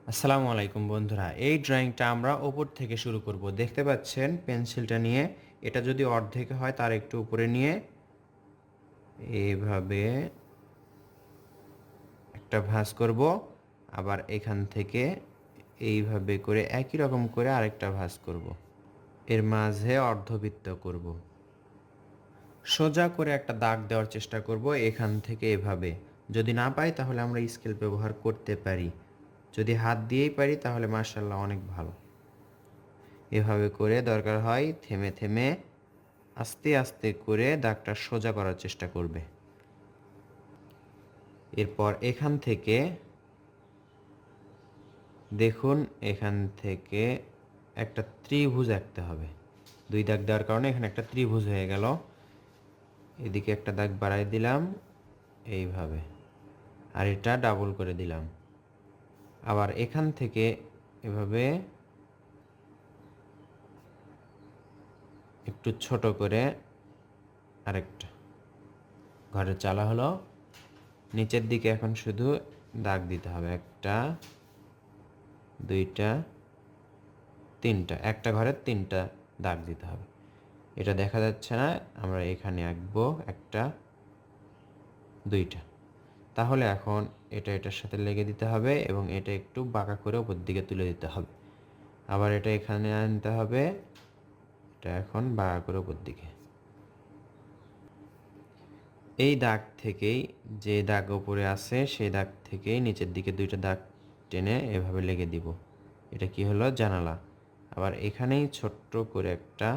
আসসালামু আলাইকুম বন্ধুরা, এই ড্রয়িংটা আমরা ওপর থেকে শুরু করব। দেখতে পাচ্ছেন পেন্সিলটা নিয়ে এটা যদি অর্ধেক হয় তার একটু উপরে নিয়ে এইভাবে একটা ভাঁজ করব। আবার এখান থেকে এইভাবে করে একই রকম করে আরেকটা ভাঁজ করব। এর মাঝে অর্ধবৃত্ত করব। সোজা করে একটা দাগ দেওয়ার চেষ্টা করব এখান থেকে এভাবে। যদি না পাই তাহলে আমরা স্কেল ব্যবহার করতে পারি। যদি হাত দিয়েই পারি তাহলে মাশাআল্লাহ অনেক ভালো। এভাবে করে দরকার হয় থেমে থেমে আস্তে আস্তে করে দাগটা সোজা করার চেষ্টা করবে। এরপর এখান থেকে দেখুন, এখান থেকে একটা ত্রিভুজ আঁকতে হবে। দুই দাগ দেওয়ার কারণে এখানে একটা ত্রিভুজ হয়ে গেল। এদিকে একটা দাগ বাড়াই দিলাম এইভাবে, আর এটা ডাবল করে দিলাম। আবার এখান থেকে এভাবে একটু ছোট করে আরেকটা ঘরের চালা হলো। নিচের দিকে এখন শুধু দাগ দিতে হবে, একটা, দুইটা, তিনটা। একটা ঘরের তিনটা দাগ দিতে হবে। এটা দেখা যাচ্ছে না, আমরা এখানে আঁকবো একটা, দুইটা। তাহলে এখন এটা এটার সাথে লেগে দিতে হবে এবং এটা একটু বাঁকা করে উপর দিকে তুলে দিতে হবে। আবার এটা এখানে আনতে হবে, এটা এখন বাঁকা করে উপর দিকে। এই দাগ থেকেই, যে দাগ উপরে আছে সেই দাগ থেকেই নিচের দিকে দুইটা দাগ টেনে এভাবে লেগে দিব। এটা কি হলো? জানালা। আবার এখানেই ছোট্ট করে একটা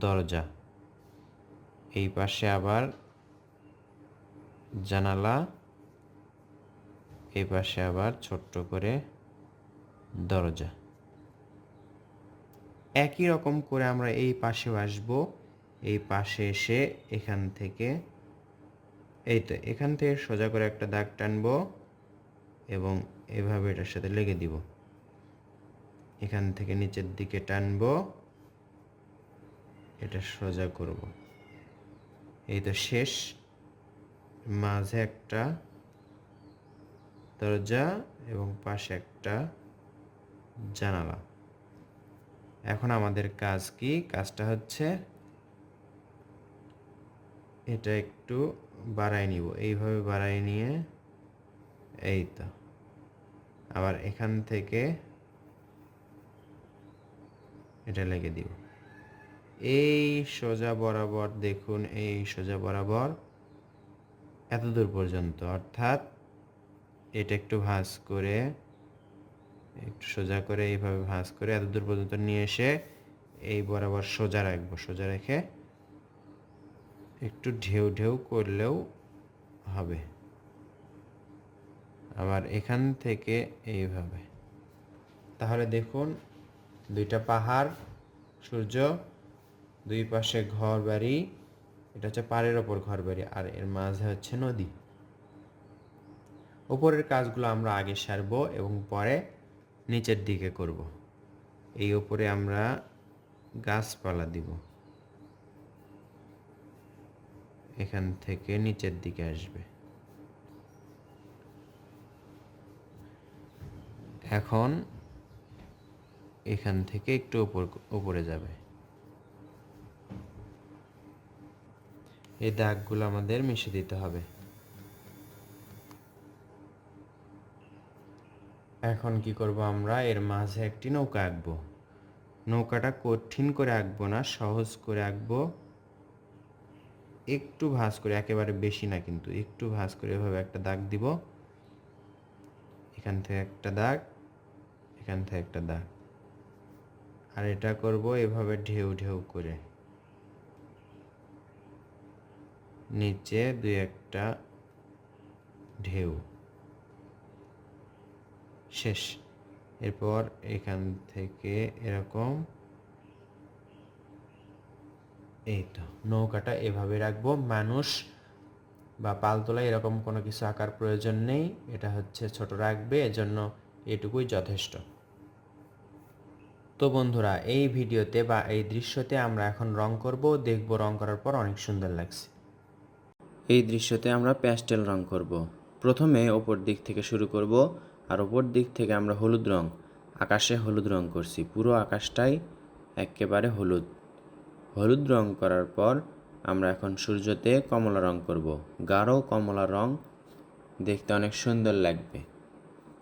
দরজা, এই পাশে আবার জানালা, এই পাশে আবার ছোট্ট করে দরজা। একই রকম করে আমরা এই পাশেও আসব। এই পাশে এসে এখান থেকে, এই তো এখান থেকে সোজা করে একটা দাগ টানবো এবং এভাবে এটার সাথে লেগে দিব। এখান থেকে নিচের দিকে টানবো, এটা সোজা করব। এই তো শেষ। মাঝে একটা দরজা এবং পাশে একটা জানালা। এখন আমাদের কাজ কি? কাজটা হচ্ছে এটা একটু বাড়াই নিব, এইভাবে বাড়াই নিয়ে এই তো আবার এখান থেকে এটা লেগে দিব এই সোজা বরাবর। দেখুন, এই সোজা বরাবর এত দূর পর্যন্ত, অর্থাৎ এটা একটু ভাঁজ করে, একটু সোজা করে এইভাবে ভাঁজ করে এত দূর পর্যন্ত নিয়ে এসে এই বরাবর সোজা রাখবো। সোজা রেখে একটু ঢেউ ঢেউ করলেও হবে। আবার এখান থেকে এইভাবে। তাহলে দেখুন, দুইটা পাহাড়, সূর্য, দুই পাশে ঘর বাড়ি। এটা হচ্ছে পাড়ের ওপর ঘর বাড়ি, আর এর মাঝে হচ্ছে নদী। ওপরের কাজগুলো আমরা আগে সারবো এবং পরে নিচের দিকে করব। এই ওপরে আমরা গাছপালা দিব, এখান থেকে নিচের দিকে আসবে। এখন এখান থেকে একটু উপরে যাবে। এই দাগগুলো আমাদের মিশে দিতে হবে। এখন কি করব? আমরা এর মাঝে একটি নৌকা আঁকবো। নৌকাটা কঠিন করে আঁকবো না, সহজ করে আঁকবো। একটু ভাঁজ করে, একেবারে বেশি না কিন্তু, একটু ভাঁজ করে এভাবে একটা দাগ দিব। এখান থেকে একটা দাগ, এখান থেকে একটা দাগ। আর এটা করব এভাবে ঢেউ ঢেউ করে, নিচে দুই একটা ঢেউ। শেষ। এরপর এখান থেকে এরকম, এই তো নৌকাটা এভাবে রাখবো। মানুষ বা পালতোলা এরকম কোনো কিছু আঁকার প্রয়োজন নেই, এটা হচ্ছে ছোট রাখবে, এজন্য এটুকুই যথেষ্ট। তো বন্ধুরা, এই ভিডিওতে বা এই দৃশ্যতে আমরা এখন রং করব। দেখব রং করার পর অনেক সুন্দর লাগছে। এই দৃশ্যতে আমরা প্যাস্টেল রং করব। প্রথমে ওপর দিক থেকে শুরু করব। আর ওপর দিক থেকে আমরা হলুদ রং, আকাশে হলুদ রং করছি, পুরো আকাশটাই একেবারে হলুদ। হলুদ রং করার পর আমরা এখন সূর্যতে কমলা রং করব, গাঢ় কমলা রং, দেখতে অনেক সুন্দর লাগবে।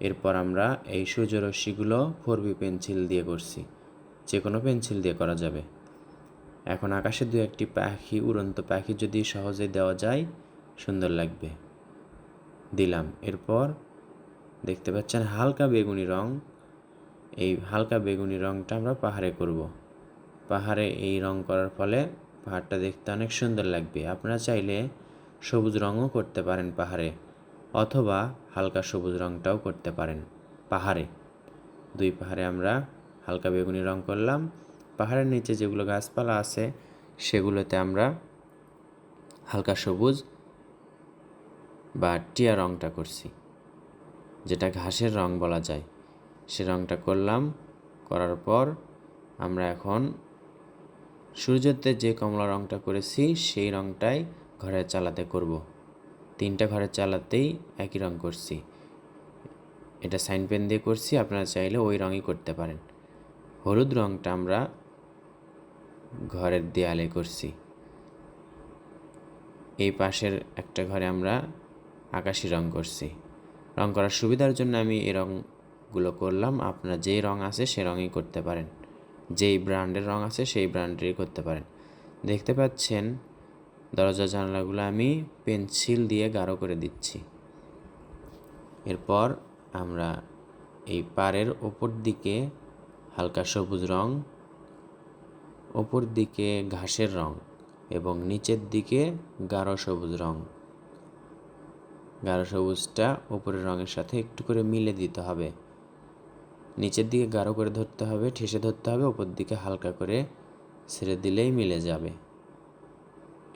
এরপর আমরা এই সূর্যরশ্মিগুলো 4B পেন্সিল দিয়ে করছি, যে কোনো পেন্সিল দিয়ে করা যাবে। এখন আকাশে দু একটি পাখি, উড়ন্ত পাখি যদি সহজে দেওয়া যায় সুন্দর লাগবে, দিলাম। এরপর দেখতে পাচ্ছেন হালকা বেগুনি রং, এই হালকা বেগুনি রংটা আমরা পাহাড়ে করব। পাহাড়ে এই রং করার ফলে পাহাড়টা দেখতে অনেক সুন্দর লাগবে। আপনারা চাইলে সবুজ রঙও করতে পারেন পাহাড়ে, অথবা হালকা সবুজ রংটাও করতে পারেন পাহাড়ে। দুই পাহাড়ে আমরা হালকা বেগুনি রং করলাম। পাহাড়ের নিচে যেগুলো গাছপালা আছে সেগুলোতে আমরা হালকা সবুজ বা টিয়া রংটা করছি, যেটা ঘাসের রং বলা যায়, সে রংটা করলাম। করার পর আমরা এখন সূর্যতে যে কমলা রংটা করেছি সেই রংটাই ঘরের চালাতে করব। 3টা ঘরের চালাতেই একই রং করছি, এটা সাইন পেন দিয়ে করছি, আপনারা চাইলে ওই রঙই করতে পারেন। হলুদ রংটা আমরা ঘরের দেয়ালে করছি। এই পাশের একটা ঘরে আমরা আকাশি রং করছি। রং করার সুবিধার জন্য আমি এই রঙগুলো করলাম। আপনারা যেই রং আছে সে রঙই করতে পারেন, যেই ব্র্যান্ডের রং আছে সেই ব্র্যান্ডেরই করতে পারেন। দেখতে পাচ্ছেন দরজা জানালাগুলো আমি পেন্সিল দিয়ে গাঢ় করে দিচ্ছি। এরপর আমরা এই পাড়ের ওপর দিকে হালকা সবুজ রং, ওপর দিকে ঘাসের রং এবং নিচের দিকে গাঢ় সবুজ রং। গাঢ় সবুজটা উপরের রঙের সাথে একটু করে মিলে দিতে হবে, নিচের দিকে গাঢ় করে ধরতে হবে, ঠেসে ধরতে হবে, ওপর দিকে হালকা করে ছেড়ে দিলেই মিলে যাবে।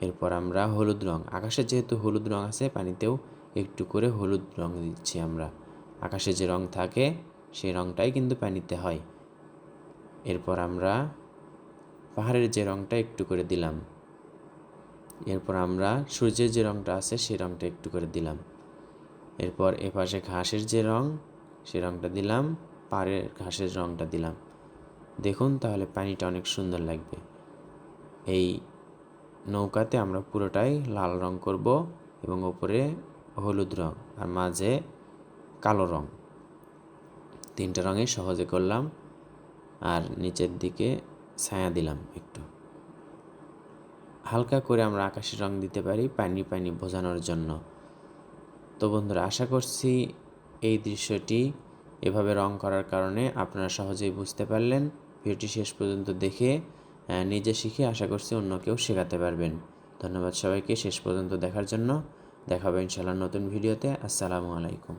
এরপর আমরা হলুদ রং, আকাশে যেহেতু হলুদ রং আছে পানিতেও একটু করে হলুদ রং দিচ্ছি আমরা। আকাশে যে রং থাকে সেই রংটাই কিন্তু পানিতে হয়। এরপর আমরা পাহাড়ের যে রংটা একটু করে দিলাম। এরপর আমরা সূর্যের যে রংটা আছে সেই রংটা একটু করে দিলাম। এরপর এপাশে ঘাসের যে রং সেই রংটা দিলাম, পাড়ের ঘাসের রংটা দিলাম। দেখুন তাহলে পানিটা অনেক সুন্দর লাগবে। এই নৌকাতে আমরা পুরোটাই লাল রং করব এবং ওপরে হলুদ রং আর মাঝে কালো রং, 3টা রঙে সহজে করলাম। আর নিচের দিকে ছায়া দিলাম একটু হালকা করে, আমরা আকাশি রং দিতে পারি পানি পানি বোঝানোর জন্য। তো বন্ধুরা, আশা করছি এই দৃশ্যটি এভাবে রং করার কারণে আপনারা সহজেই বুঝতে পারলেন। ভিডিওটি শেষ পর্যন্ত দেখে নিজে শিখে আশা করছি অন্যকেও শেখাতে পারবেন। ধন্যবাদ সবাইকে শেষ পর্যন্ত দেখার জন্য। দেখা হবে ইনশাআল্লাহ নতুন ভিডিওতে। আসসালামু আলাইকুম।